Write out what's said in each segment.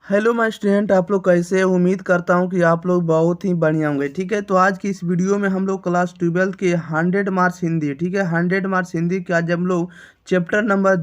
Hello my student, आप लोग कैसे हैं? उम्मीद करता हूं कि आप लोग बहुत ही बढ़िया होंगे। ठीक है, तो आज की इस वीडियो में हम लोग क्लास 12 के 100 मार्क्स हिंदी, ठीक है, 100 मार्क्स हिंदी के आज हम लोग चैप्टर नंबर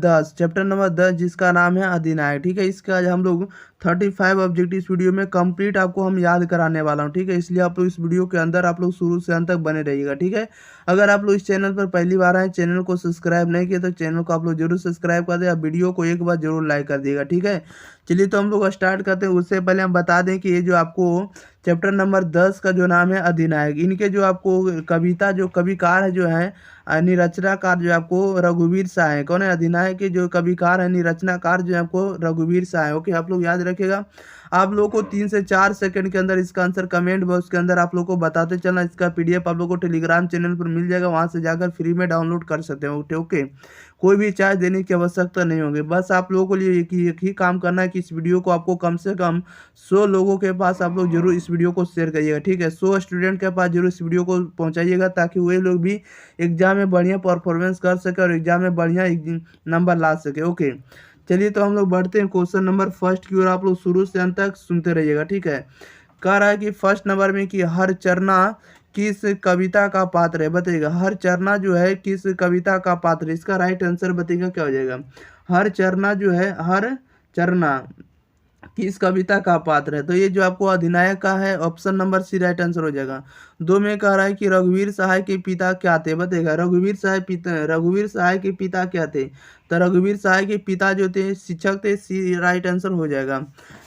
10 जिसका नाम है अधिनायक। ठीक है, इसका आज हम लोग 35 ऑब्जेक्टिव इस वीडियो में कंप्लीट आपको हम याद कराने वाला हूं। ठीक है, इसलिए आप लोग इस वीडियो के अंदर आप लोग शुरू से अंत तक बने रहिएगा। ठीक है, अगर आप लोग इस चैनल पर पहली बार आए, चैनल को सब्सक्राइब नहीं किया तो चैनल को आप लोग जरूर सब्सक्राइब कर दें, वीडियो को एक बार जरूर लाइक कर दिएगा। ठीक है, चलिए तो हम लोग स्टार्ट करते हैं। उससे पहले हम बता दें कि ये जो आपको चैप्टर नंबर 10 का जो नाम है अधिनायक, इनके जो आपको कविता जो कविकार है जो है निरचनाकार जो आपको रघुवीर शाह है। कौन है? अधिनायक के जो कविकार है निरचनाकार जो है आपको रघुवीर शाह है। ओके, आप लोग याद रखिएगा। आप लोगों को 3 से 4 सेकंड के अंदर इसका आंसर कमेंट बॉक्स के अंदर आप लोग को बताते चलना। इसका पीडीएफ आप लोग को टेलीग्राम चैनल पर मिल जाएगा, वहां से जाकर फ्री में डाउनलोड कर सकते हैं। ओके ओके, कोई भी चार्ज देने की आवश्यकता नहीं होगी। बस आप लोगों को लिए एक ही काम करना है कि इस वीडियो को आपको कम से कम 100 लोगों के पास आप लोग जरूर इस वीडियो को शेयर करिएगा। ठीक है, 100 स्टूडेंट के पास जरूर इस वीडियो को पहुंचाइएगा, ताकि वे लोग भी एग्जाम में बढ़िया परफॉर्मेंस कर सके और एग्जाम में बढ़िया नंबर ला सके। ओके, चलिए तो हम लोग बढ़ते हैं क्वेश्चन नंबर फर्स्ट की ओर। आप लोग शुरू से अंत तक सुनते रहिएगा। ठीक है, कह रहा है कि फर्स्ट नंबर में कि हर चरना किस कविता का पात्र है, बताइएगा। हर चरना जो है किस कविता का पात्र है, इसका राइट आंसर बताइएगा क्या हो जाएगा। हर चरना जो है, हर चरना किस कविता का पात्र है, तो ये जो आपको अधिनायक का है option number C right answer हो जाएगा। 2 में कह रहा है कि रघुवीर सहाय के पिता क्या थे, बताइएगा। रघुवीर सहाय के पिता क्या थे, तो रघुवीर सहाय के पिता जो थे शिक्षक थे, सी राइट आंसर हो जाएगा।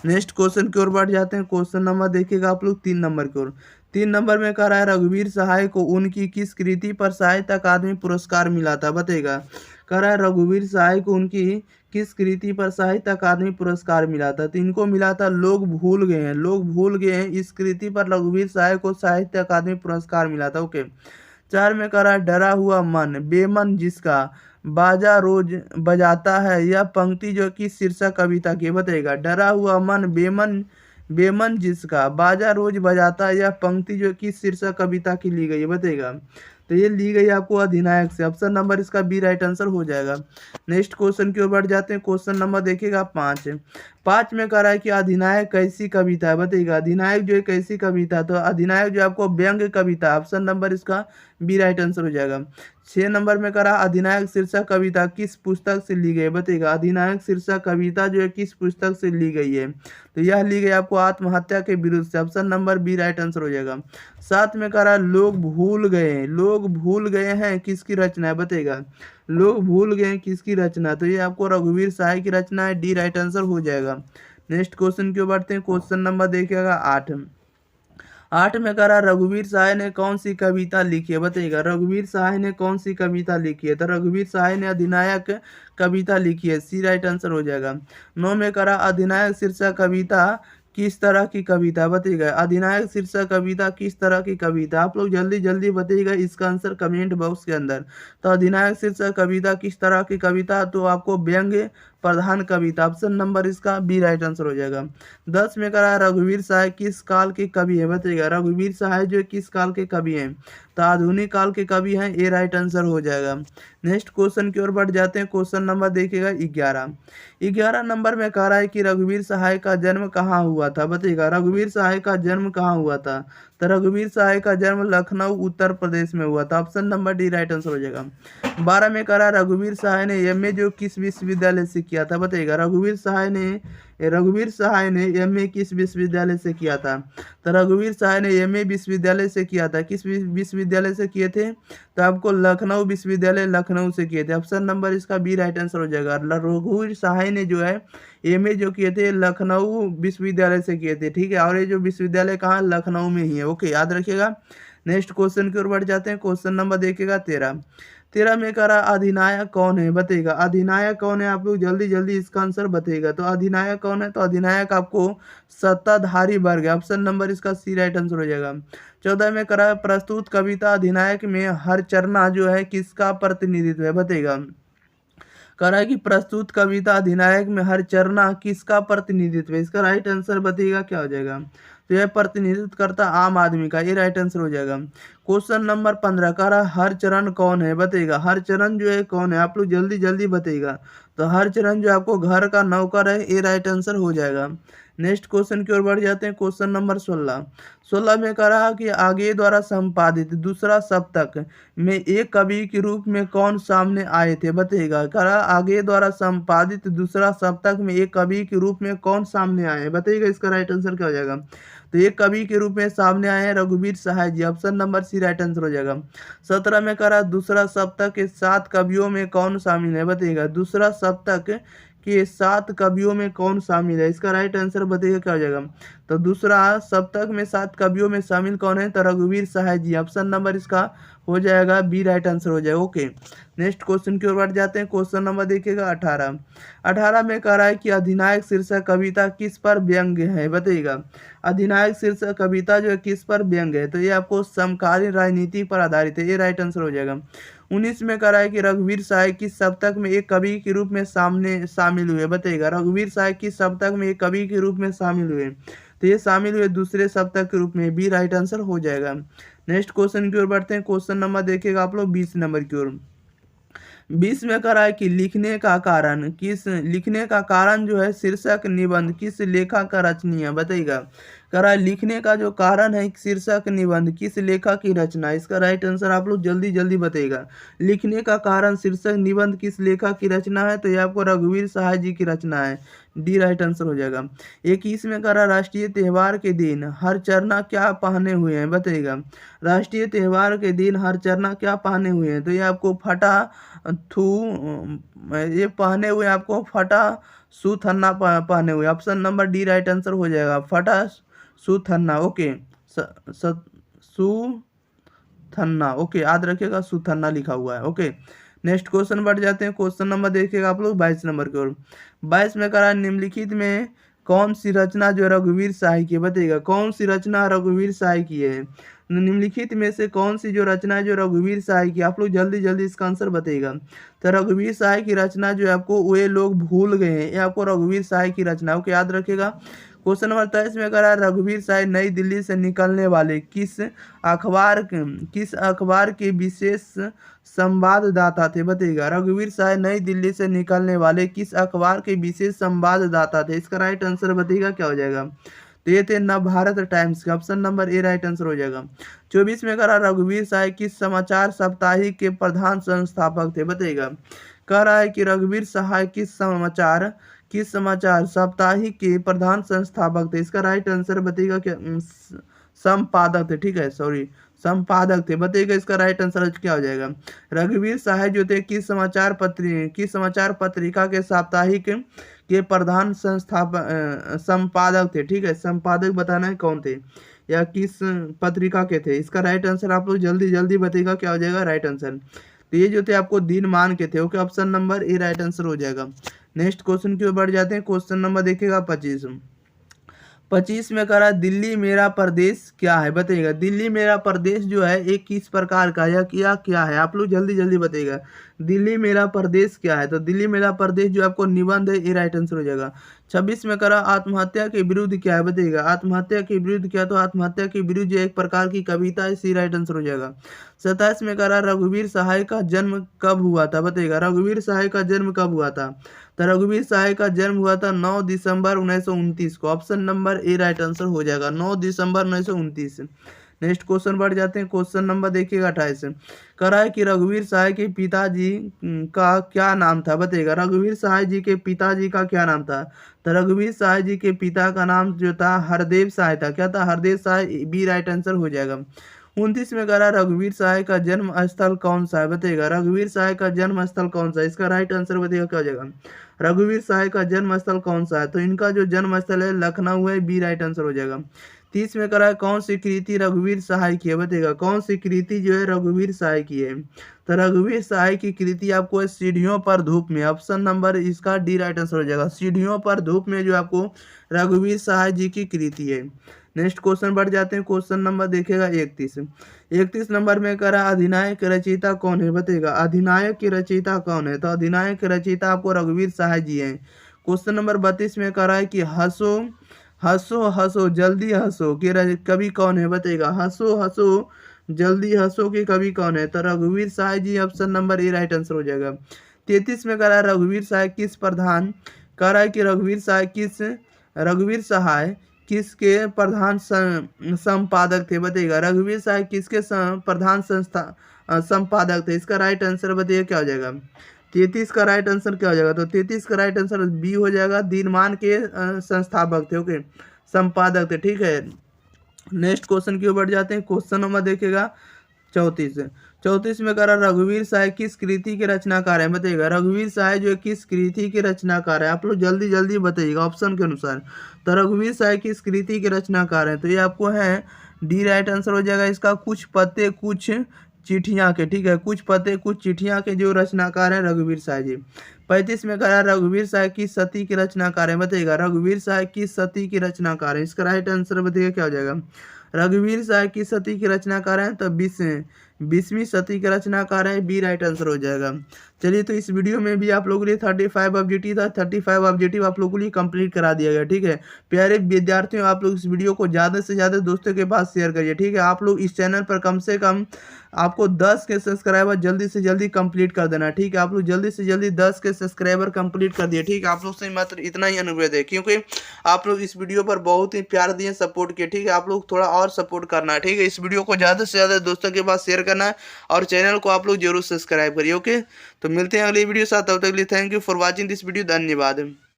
नेक्स्ट क्वेश्चन की ओर बढ़ जाते हैं। क्वेश्चन नंबर देखिएगा आप लोग 3 नंबर की ओर। 3 नंबर में कह रहा है रघुवीर सहाय को उनकी किस कृति पर साहित्य अकादमी पुरस्कार मिला था, बताइएगा। कह रहा है रघुवीर सहाय को उनकी किस कृति पर साहित्य अकादमी पुरस्कार मिला था, तो इनको मिला था लोग भूल गए हैं। लोग भूल गए हैं, इस कृति पर रघुवीर सहाय को साहित्य अकादमी पुरस्कार मिला था। ओके, 4 में कह रहा है डरा हुआ मन बेमन जिसका बाजा रोज बजाता है, यह पंक्ति जो कि शीर्षक कविता की, बताइएगा। डरा हुआ मन बेमन बेमन जिसका बाजा रोज बजाता है, यह पंक्ति जो कि शीर्षक कविता की ली गई है, बताइएगा। तो ये ली गई आपको अधिनायक से। ऑप्शन नंबर इसका बी राइट आंसर हो जाएगा। नेक्स्ट क्वेश्चन की ओर बढ़ जाते हैं। क्वेश्चन नंबर देखिएगा 5। 5 में कह रहा है कि अधिनायक कैसी कविता है, बताइएगा। अधिनायक जो है कैसी कविता, तो अधिनायक जो आपको व्यंग्य कविता, ऑप्शन नंबर इसका बी राइट आंसर हो जाएगा। 6 नंबर में कह रहा अधिनायक शीर्षक कविता किस पुस्तक से ली गई है, बताइएगा। अधिनायक शीर्षक कविता जो है किस पुस्तक से ली गई है, तो यह ली गई आपको आत्महत्या के विरुद्ध से, option number B right answer हो जाएगा। 7 में कह रहा लोग भूल गए हैं किसकी रचना है, बताइएगा। लोग भूल गए हैं किसकी रचना, तो ये आपको रघुवीर सहाय की रचना है, डी राइट आंसर हो जाएगा। नेक्स्ट क्वेश्चन की ओर बढ़ते हैं। क्वेश्चन नंबर देखिएगा 8। 8 में कह रहा रघुवीर सहाय ने कौन सी कविता लिखी है, बताइएगा। रघुवीर सहाय ने कौन सी कविता लिखी है, तो रघुवीर सहाय ने अधिनायक कविता लिखी है, सी राइट आंसर हो जाएगा। 9 में कह रहा अधिनायक शीर्षक कविता किस तरह की कविता, बताइएगा। अधिनायक शीर्षक कविता किस तरह की कविता, आप लोग जल्दी जल्दी बताइएगा इसका आंसर कमेंट बॉक्स के अंदर। तो अधिनायक शीर्षक कविता किस तरह की कविता, तो आपको व्यंग्य प्रधान कविता, ऑप्शन नंबर इसका बी राइट आंसर हो जाएगा। 10 में कह रहा है रघुवीर सहाय किस काल के कवि है, बताइएगा। रघुवीर सहाय जो किस काल के कवि हैं, तो आधुनिक काल के कवि हैं, ए राइट आंसर हो जाएगा। नेक्स्ट क्वेश्चन की ओर बढ़ जाते हैं। क्वेश्चन नंबर देखिएगा 11। 11 नंबर में कह रहा है कि रघुवीर सहाय का जन्म कहाँ हुआ था, बताइएगा। रघुवीर सहाय का जन्म कहाँ हुआ था, तो रघुवीर सहाय का जन्म लखनऊ उत्तर प्रदेश में हुआ था, option number D right answer हो जाएगा। 12 में कह रहा रघुवीर सहाय ने एमए जो किस विश्वविद्यालय से किया था, बताइएगा। रघुवीर सहाय ने एमए किस विश्वविद्यालय से किया था, तो रघुवीर सहाय ने एमए विश्वविद्यालय से किया था। किस विश्वविद्यालय से किए थे, तो आपको लखनऊ विश्वविद्यालय लखनऊ से किए थे, ऑप्शन नंबर इसका बी राइट आंसर हो जाएगा। रघुवीर सहाय ने जो है एमए जो किए थे लखनऊ विश्वविद्यालय से किए थे, ठीक है। और ये जो विश्वविद्यालय कहाँ, लखनऊ में ही है। ओके, याद रखिएगा। नेक्स्ट क्वेश्चन की ओर बढ़ जाते हैं। क्वेश्चन नंबर देखिएगा 13। 13 में कह रहा अधिनायक कौन है, बताइएगा। अधिनायक कौन है, आप लोग जल्दी जल्दी इसका आंसर बताइएगा। तो अधिनायक कौन है, तो अधिनायक आपको सत्ताधारी वर्ग है, ऑप्शन नंबर इसका सी राइट आंसर हो जाएगा। 14 में कह रहा है प्रस्तुत कविता अधिनायक में हर चरना जो है किसका प्रतिनिधित्व है, बताइएगा। कह रहा है कि प्रस्तुत कविता अधिनायक में हर चरना किसका प्रतिनिधित्व है, इसका राइट आंसर बताइएगा क्या हो जाएगा। तो यह प्रतिनिधित्व करता आम आदमी का, ये राइट आंसर हो जाएगा। क्वेश्चन नंबर 15 कह रहा हर चरण कौन है, बताइएगा। हर चरण जो है कौन है, आप लोग जल्दी जल्दी बताइएगा। तो हर चरण जो आपको घर का नौकर है, ये राइट आंसर हो जाएगा। नेक्स्ट क्वेश्चन की ओर बढ़ जाते हैं। क्वेश्चन नंबर 16 में कह रहा कि आगे द्वारा संपादित दूसरा सप्तक में एक कवि के रूप में कौन सामने आए थे, बताइएगा। कह रहा आगे द्वारा संपादित दूसरा सप्तक में एक कवि के रूप में कौन सामने आए हैं, बताइएगा। इसका राइट आंसर क्या हो जाएगा। तो एक कवि के रूप में सामने आए हैं रघुवीर Sahay ji, option number C right answer हो जाएगा। 17 में कह रहा दूसरा सप्तक के 7 कवियों में कौन शामिल है, बताइएगा। दूसरा सप्तक के 7 कवियों में कौन शामिल है, इसका राइट आंसर बताइएगा क्या हो जाएगा। तो दूसरा सप्तक में 7 कवियों में शामिल कौन है, तो रघुवीर सहाय जी, ऑप्शन नंबर इसका हो जाएगा बी राइट आंसर हो जाएगा। ओके, नेक्स्ट क्वेश्चन की ओर बढ़ जाते हैं। क्वेश्चन नंबर देखिएगा 18 में कह रहा है कि अधिनायक शीर्षक कविता किस पर व्यंग्य है, बताइएगा। अधिनायक शीर्षक कविता जो है किस पर व्यंग्य है, तो ये आपको समकालीन राजनीति पर आधारित है, ये राइट आंसर हो जाएगा। 19 में कह रहा है कि रघुवीर सहाय किस सप्तक में एक कवि के रूप में शामिल हुए, बताइएगा। रघुवीर सहाय किस सप्तक में एक कवि के रूप में शामिल हुए, तो ये शामिल हुए दूसरे सप्तक के रूप में, बी राइट आंसर हो जाएगा। नेक्स्ट क्वेश्चन की ओर बढ़ते हैं। क्वेश्चन नंबर देखिएगा आप लोग 20 नंबर की ओर। 20 में कह रहा है कि लिखने का कारण जो है शीर्षक निबंध किस लेखक का रचनीय, बताइएगा। कह रहा है लिखने का जो कारण है शीर्षक निबंध किस लेखक की रचना, इसका राइट आंसर आप लोग जल्दी जल्दी बताइएगा। लिखने का कारण शीर्षक निबंध किस लेखक की रचना है, तो ये आपको रघुवीर सहाय जी की रचना है, डी राइट आंसर हो जाएगा। 21 में कह रहा राष्ट्रीय त्योहार के दिन हर चरना क्या पहने हुए हैं, बताइएगा। राष्ट्रीय त्योहार के दिन हर चरना क्या पहने हुए हैं, तो ये आपको फटा थू ये पहने हुए आपको फटा सुथन्ना पहने हुए, option number D right answer हो जाएगा, फटा सुथन्ना। ओके, सुथन्ना, ओके याद रखिएगा, सुथन्ना लिखा हुआ है। ओके, नेक्स्ट क्वेश्चन बढ़ जाते हैं। क्वेश्चन नंबर देखिएगा आप लोग 22 नंबर की ओर। 22 में करा निम्नलिखित में कौन सी रचना जो रघुवीर सहाय की, बताइएगा। कौन सी रचना रघुवीर सहाय की है, निम्नलिखित में से कौन सी जो रचना है जो रघुवीर सहाय की, आप लोग जल्दी जल्दी इसका आंसर बताइएगा। तो रघुवीर सहाय की रचना जो है आपको वे लोग भूल गए हैं, ये आपको रघुवीर सहाय की रचना है, ओके याद रखिएगा। क्वेश्चन नंबर 23 में कह रहा है रघुवीर सहाय नई दिल्ली से निकलने वाले किस अखबार के विशेष संवाददाता थे, बताइएगा। रघुवीर सहाय नई दिल्ली से निकलने वाले किस अखबार के विशेष संवाददाता थे, इसका राइट आंसर बताइएगा क्या हो जाएगा। तो ये थे नव भारत टाइम्स के, option number A right answer हो जाएगा। 24 में कह रहा रघुवीर सहाय किस समाचार साप्ताहिक के प्रधान संस्थापक थे, बताइएगा। कह रहा है कि रघुवीर सहाय किस समाचार साप्ताहिक के प्रधान संस्थापक थे, इसका राइट आंसर बताइएगा क्या, संपादक थे, ठीक है, सॉरी संपादक थे, बताइएगा इसका राइट आंसर क्या हो जाएगा। रघुवीर सहाय जो थे किस समाचार पत्रिका के साप्ताहिक के प्रधान संपादक थे, ठीक है, संपादक बताना है कौन थे या किस पत्रिका के थे, इसका राइट आंसर आप लोग जल्दी जल्दी बताइएगा क्या हो जाएगा राइट आंसर। तो ये जो थे आपको दिनमान के थे, okay, option number A right answer हो जाएगा। नेक्स्ट क्वेश्चन की ओर बढ़ जाते हैं। क्वेश्चन नंबर देखिएगा 25 में कह रहा है दिल्ली मेरा प्रदेश क्या है, बताइएगा। दिल्ली मेरा प्रदेश जो है एक किस प्रकार का या क्या है, आप लोग जल्दी जल्दी बताइएगा। दिल्ली मेरा प्रदेश क्या है, तो दिल्ली मेरा प्रदेश जो आपको निबंध है, ये राइट आंसर हो जाएगा। 26 में कह रहा आत्महत्या के विरुद्ध क्या है, बताइएगा। आत्महत्या के विरुद्ध क्या, तो आत्महत्या के विरुद्ध जो एक प्रकार की कविता है, सी राइट आंसर हो जाएगा। 27 में कह रहा रघुवीर सहाय का जन्म कब हुआ था, बताइएगा। रघुवीर सहाय का जन्म कब हुआ था, तो रघुवीर सहाय का जन्म हुआ था 9 दिसंबर 1929 को, option number A right answer हो जाएगा, 9 दिसंबर 1929। नेक्स्ट क्वेश्चन बढ़ जाते हैं। क्वेश्चन नंबर देखिएगा 28 कह रहा है कि रघुवीर सहाय के पिताजी का क्या नाम था, बताइएगा। रघुवीर सहाय जी के पिताजी का क्या नाम था, तो रघुवीर सहाय जी के पिता का नाम जो था हरदेव सहाय था, क्या था, हरदेव सहाय, बी राइट आंसर हो जाएगा। 29 में कह रहा रघुवीर सहाय का जन्म स्थल कौन सा है, बताइएगा। रघुवीर सहाय का जन्म स्थल कौन सा है, इसका राइट आंसर बताइएगा क्या हो जाएगा। रघुवीर सहाय का जन्म स्थल कौन सा है, तो इनका जो जन्म स्थल है लखनऊ है, बी राइट आंसर हो जाएगा। 30 में कह रहा है कौन सी कृति रघुवीर सहाय की है, बताइएगा। कौन सी कृति जो है रघुवीर सहाय की है, तो रघुवीर सहाय की कृति आपको है सीढ़ियों पर धूप में, ऑप्शन नंबर इसका डी राइट आंसर हो जाएगा। सीढ़ियों पर धूप में जो आपको रघुवीर सहाय जी की कृति है। नेक्स्ट क्वेश्चन बढ़ जाते हैं। क्वेश्चन नंबर देखिएगा 31 नंबर में कह रहा अधिनायक रचयिता कौन है, बताइएगा। अधिनायक की रचयिता कौन है, तो अधिनायक की रचयिता आपको रघुवीर सहाय जी हैं। क्वेश्चन नंबर 32 में कह रहा है कि हंसो हंसो हंसो जल्दी हंसो के कवि कौन है, बताइएगा। हंसो हंसो जल्दी हंसो के कवि कौन है, तो रघुवीर Sahay ji, option number A right answer हो जाएगा। 33 में कह रहा है रघुवीर सहाय किस प्रधान, कह रहा है कि रघुवीर सहाय किस रघुवीर सहाय किसके प्रधान संपादक थे? बताइएगा, रघुवीर सहाय किसके प्रधान संपादक थे? इसका राइट आंसर बताइए क्या हो जाएगा? 33 का राइट आंसर क्या हो जाएगा? तो 33 का राइट आंसर बी हो जाएगा, दीनमान के संस्थापक थे। ओके, संपादक थे। ठीक है, नेक्स्ट क्वेश्चन की ओर बढ़ जाते हैं। क्वेश्चन नंबर देखिएगा 34 में कह रहा रघुवीर सहाय किस कृति के रचनाकार है? बताइएगा, रघुवीर सहाय जो है किस कृति के रचनाकार है? आप लोग जल्दी जल्दी बताइएगा ऑप्शन के अनुसार। तो रघुवीर सहाय किस कृति के रचनाकार है? तो ये आपको है डी राइट आंसर हो जाएगा इसका, कुछ पत्ते कुछ चिट्ठियाँ के। ठीक है, कुछ पत्ते कुछ चिट्ठियाँ के जो रचनाकार है रघुवीर सहाय जी। 35 में कह रहा रघुवीर सहाय किस सती के रचनाकार है? बताइएगा, रघुवीर सहाय किस सती की रचनाकार है? इसका राइट आंसर बताइएगा क्या हो जाएगा? रघुवीर सहाय किस सती के रचनाकार हैं? तो 20वीं सती के रचनाकार है, बी राइट आंसर हो जाएगा। चलिए, तो इस वीडियो में भी आप लोगों के लिए 35 ऑब्जेक्टिव था, 35 ऑब्जेक्टिव आप लोगों के लिए कंप्लीट करा दिया गया। ठीक है, प्यारे विद्यार्थियों, आप लोग इस वीडियो को ज़्यादा से ज़्यादा दोस्तों के पास शेयर करिए। ठीक है, आप लोग इस चैनल पर कम से कम आपको 10 के सब्सक्राइबर जल्दी से जल्दी कंप्लीट कर देना। ठीक है, आप लोग जल्दी से जल्दी 10 के सब्सक्राइबर कंप्लीट कर दिए। ठीक है, आप लोग से मात्र इतना ही अनुरोध है, क्योंकि आप लोग इस वीडियो पर बहुत ही प्यार दिए, सपोर्ट किए। ठीक है, आप लोग थोड़ा और सपोर्ट करना है। ठीक है, इस वीडियो को ज़्यादा से ज़्यादा दोस्तों के पास शेयर करना है और चैनल को आप लोग जरूर सब्सक्राइब करिए। ओके, तो मिलते हैं अगली वीडियो साथ, तब तक के लिए thank you for watching this video. धन्यवाद।